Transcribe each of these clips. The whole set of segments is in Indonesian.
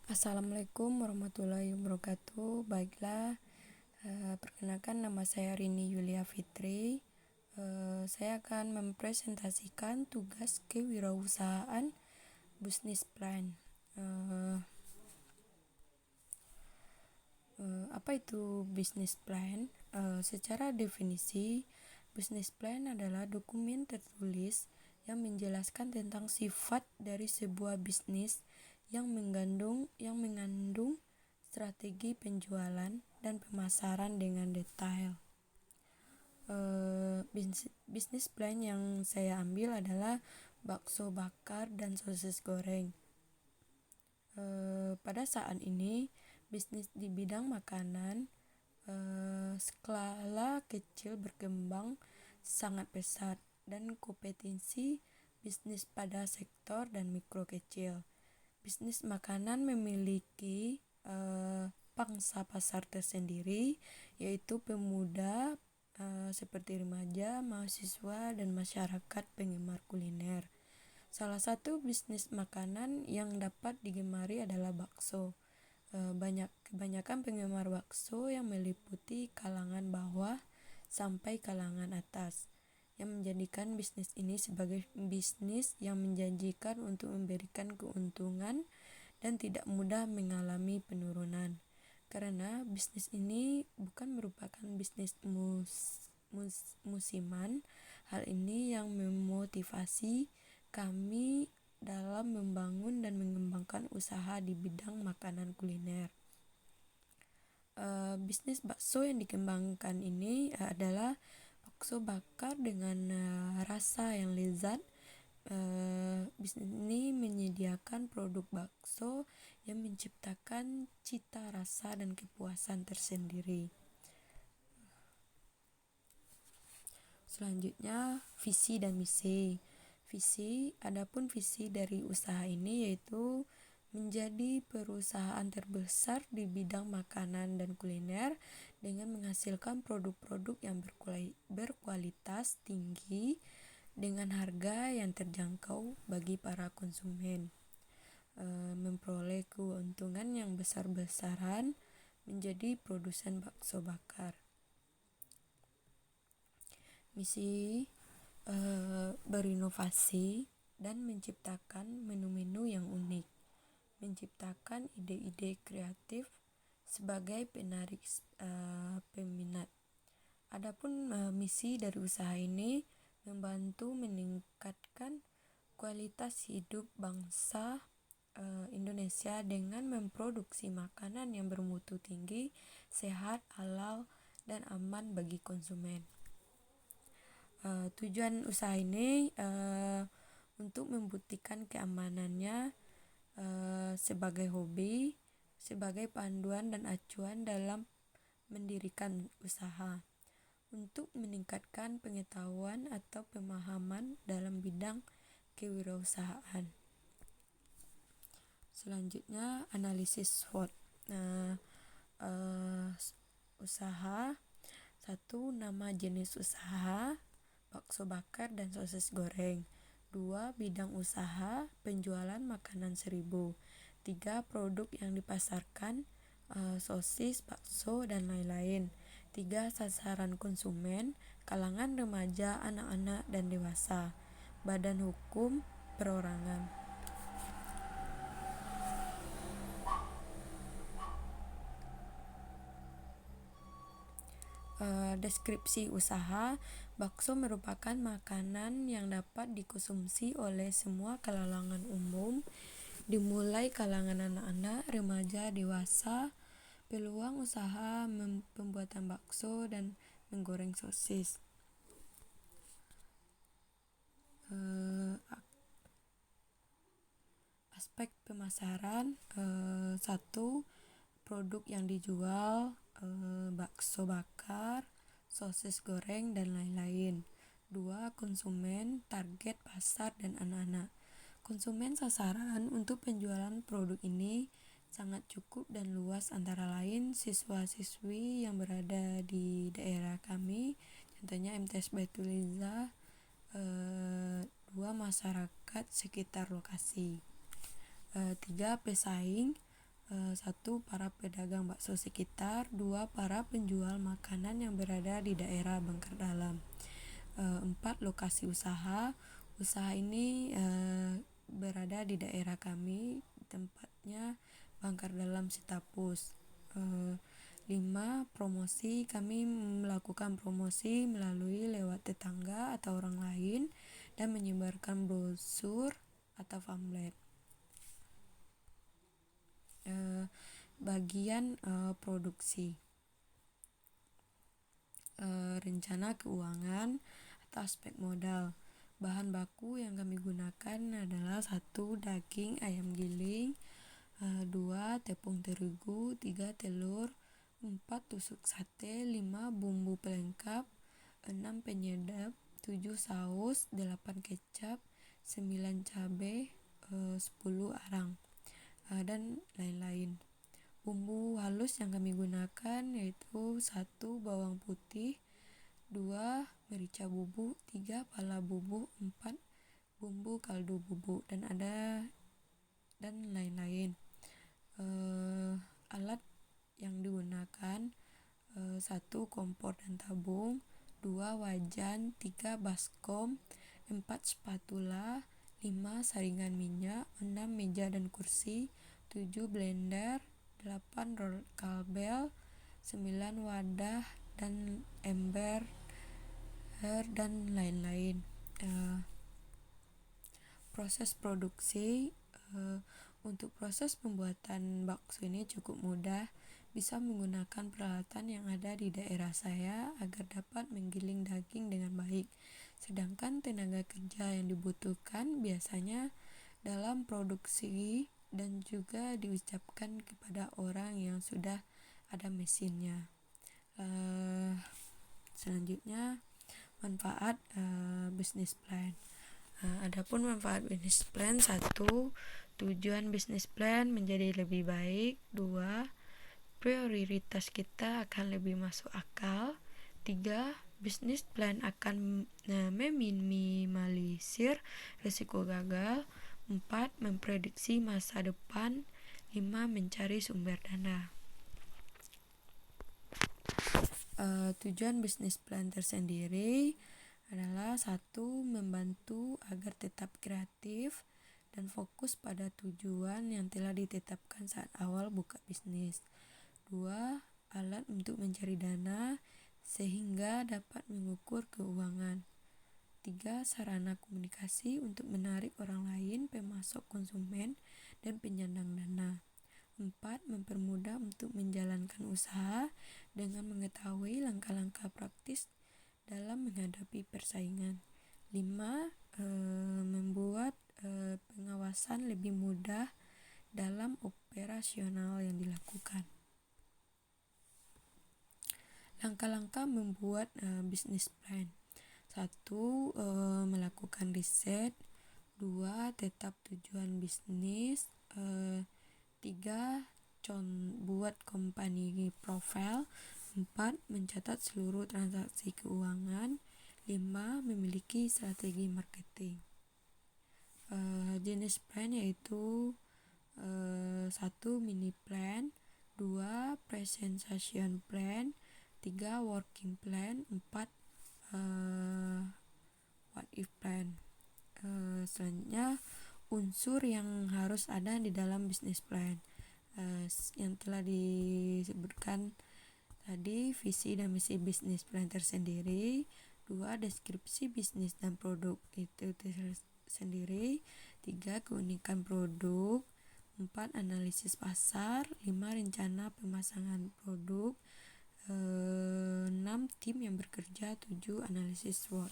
Assalamualaikum warahmatullahi wabarakatuh. Baiklah, perkenalkan nama saya Rini Yulia Fitri. Saya akan mempresentasikan tugas kewirausahaan business plan. Apa itu business plan? Secara definisi, business plan adalah dokumen tertulis yang menjelaskan tentang sifat dari sebuah bisnis yang mengandung strategi penjualan dan pemasaran dengan detail. Bisnis plan yang saya ambil adalah bakso bakar dan sosis goreng. Pada saat ini, bisnis di bidang makanan skala kecil berkembang sangat pesat dan kompetensi bisnis pada sektor dan mikro kecil. Bisnis makanan memiliki pangsa pasar tersendiri, yaitu pemuda seperti remaja, mahasiswa, dan masyarakat penggemar kuliner. Salah satu bisnis makanan yang dapat digemari adalah bakso. Kebanyakan penggemar bakso yang meliputi kalangan bawah sampai kalangan atas, yang menjadikan bisnis ini sebagai bisnis yang menjanjikan untuk memberikan keuntungan dan tidak mudah mengalami penurunan. Karena bisnis ini bukan merupakan bisnis musiman, hal ini yang memotivasi kami dalam membangun dan mengembangkan usaha di bidang makanan kuliner. Bisnis bakso yang dikembangkan ini adalah bakso bakar dengan rasa yang lezat. Bisnis ini menyediakan produk bakso yang menciptakan cita rasa dan kepuasan tersendiri. Selanjutnya, visi dan misi. Adapun visi dari usaha ini yaitu menjadi perusahaan terbesar di bidang makanan dan kuliner dengan menghasilkan produk-produk yang berkualitas tinggi dengan harga yang terjangkau bagi para konsumen, memperoleh keuntungan yang besar-besaran menjadi produsen bakso bakar. Misi berinovasi dan menciptakan menu-menu yang unik, menciptakan ide-ide kreatif sebagai penarik peminat. Adapun misi dari usaha ini membantu meningkatkan kualitas hidup bangsa Indonesia dengan memproduksi makanan yang bermutu tinggi, sehat, halal, dan aman bagi konsumen. Tujuan usaha ini untuk membuktikan keamanannya sebagai hobi, sebagai panduan dan acuan dalam mendirikan usaha, untuk meningkatkan pengetahuan atau pemahaman dalam bidang kewirausahaan. Selanjutnya, analisis SWOT. Usaha. 1. Nama jenis usaha, bakso bakar dan sosis goreng. 2. Bidang usaha, penjualan makanan 1000. 3. Produk yang dipasarkan, sosis, bakso, dan lain-lain. 3. Sasaran konsumen, kalangan remaja, anak-anak, dan dewasa. Badan hukum perorangan. Deskripsi usaha. Bakso merupakan makanan yang dapat dikonsumsi oleh semua kalangan umum, dimulai kalangan anak-anak, remaja, dewasa. Peluang usaha pembuatan bakso dan menggoreng sosis. Aspek pemasaran. 1. Produk yang dijual, bakso bakar, sosis goreng, dan lain-lain. 2. Konsumen, target pasar dan anak-anak. Konsumen sasaran untuk penjualan produk ini sangat cukup dan luas, antara lain siswa-siswi yang berada di daerah kami, contohnya MTS Baitul Izzah. 2. Masyarakat sekitar lokasi. 3. Pesaing. Satu, para pedagang bakso sekitar. Dua, para penjual makanan yang berada di daerah Bangka Dalam. Empat, lokasi usaha. Usaha ini berada di daerah kami, tempatnya Bangka Dalam Sitapus. 5, promosi. Kami melakukan promosi melalui lewat tetangga atau orang lain dan menyebarkan brosur atau pamflet. Bagian produksi, rencana keuangan atau aspek modal. Bahan baku yang kami gunakan adalah 1, daging ayam giling, 2, tepung terigu, 3, telur, 4, tusuk sate, 5, bumbu pelengkap, 6, penyedap, 7, saus, 8, kecap, 9, cabai, 10, arang, dan lain-lain. Bumbu halus yang kami gunakan yaitu 1, bawang putih, 2, merica bubuk, 3, pala bubuk, 4, bumbu kaldu bubuk, dan lain-lain. Alat yang digunakan 1, kompor dan tabung, 2, wajan, 3, baskom, 4, spatula, 5, saringan minyak, 6, meja dan kursi, 7, blender, 8, roll kabel, 9, wadah dan ember, dan lain-lain. Proses produksi, untuk proses pembuatan bakso ini cukup mudah, bisa menggunakan peralatan yang ada di daerah saya agar dapat menggiling daging dengan baik. Sedangkan tenaga kerja yang dibutuhkan biasanya dalam produksi dan juga diucapkan kepada orang yang sudah ada mesinnya. Selanjutnya, manfaat bisnis plan. Adapun manfaat bisnis plan: 1, tujuan bisnis plan menjadi lebih baik. 2, prioritas kita akan lebih masuk akal. 3, bisnis plan akan meminimalisir risiko gagal. 4, memprediksi masa depan. 5, mencari sumber dana. Tujuan bisnis plan tersendiri adalah 1, membantu agar tetap kreatif dan fokus pada tujuan yang telah ditetapkan saat awal buka bisnis. 2, alat untuk mencari dana sehingga dapat mengukur keuangan. 3, sarana komunikasi untuk menarik orang lain, pemasok, konsumen, dan penyandang dana. 4, mempermudah untuk menjalankan usaha dengan mengetahui langkah-langkah praktis dalam menghadapi persaingan. 5, membuat pengawasan lebih mudah dalam operasional yang dilakukan. Langkah-langkah membuat bisnis plan: 1, melakukan riset. 2, tetap tujuan bisnis. 3, buat company profile. 4, mencatat seluruh transaksi keuangan. 5, memiliki strategi marketing. Jenis plan yaitu 1, mini plan. 2, presentation plan. 3, working plan. 4, what if plan. Selanjutnya, unsur yang harus ada di dalam bisnis plan. Yang telah disebutkan tadi, visi dan misi bisnis plan tersendiri. 2, deskripsi bisnis dan produk itu tersendiri. 3, keunikan produk. 4, analisis pasar. 5, rencana pemasangan produk. 6, tim yang bekerja. 7, analisis SWOT.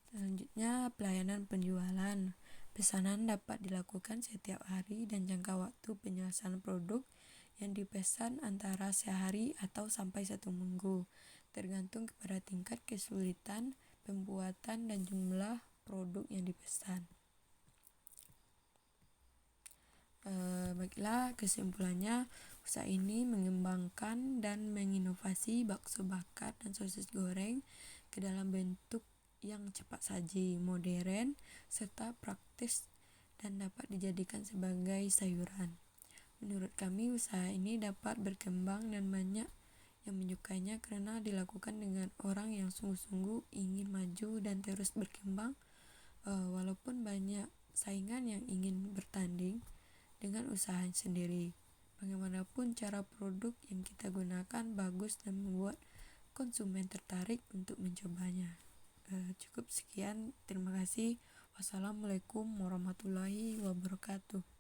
Selanjutnya, pelayanan penjualan. Pesanan dapat dilakukan setiap hari dan jangka waktu penyelesaian produk yang dipesan antara sehari atau sampai 1 minggu, tergantung kepada tingkat kesulitan pembuatan dan jumlah produk yang dipesan. Baiklah, kesimpulannya, usaha ini mengembangkan dan menginovasi bakso bakar dan sosis goreng ke dalam bentuk yang cepat saji, modern, serta praktis dan dapat dijadikan sebagai sayuran. Menurut kami, usaha ini dapat berkembang dan banyak yang menyukainya karena dilakukan dengan orang yang sungguh-sungguh ingin maju dan terus berkembang, walaupun banyak saingan yang ingin bertanding dengan usaha sendiri. Bagaimanapun cara produk yang kita gunakan bagus dan membuat konsumen tertarik untuk mencobanya. Cukup sekian, terima kasih. Wassalamualaikum warahmatullahi wabarakatuh.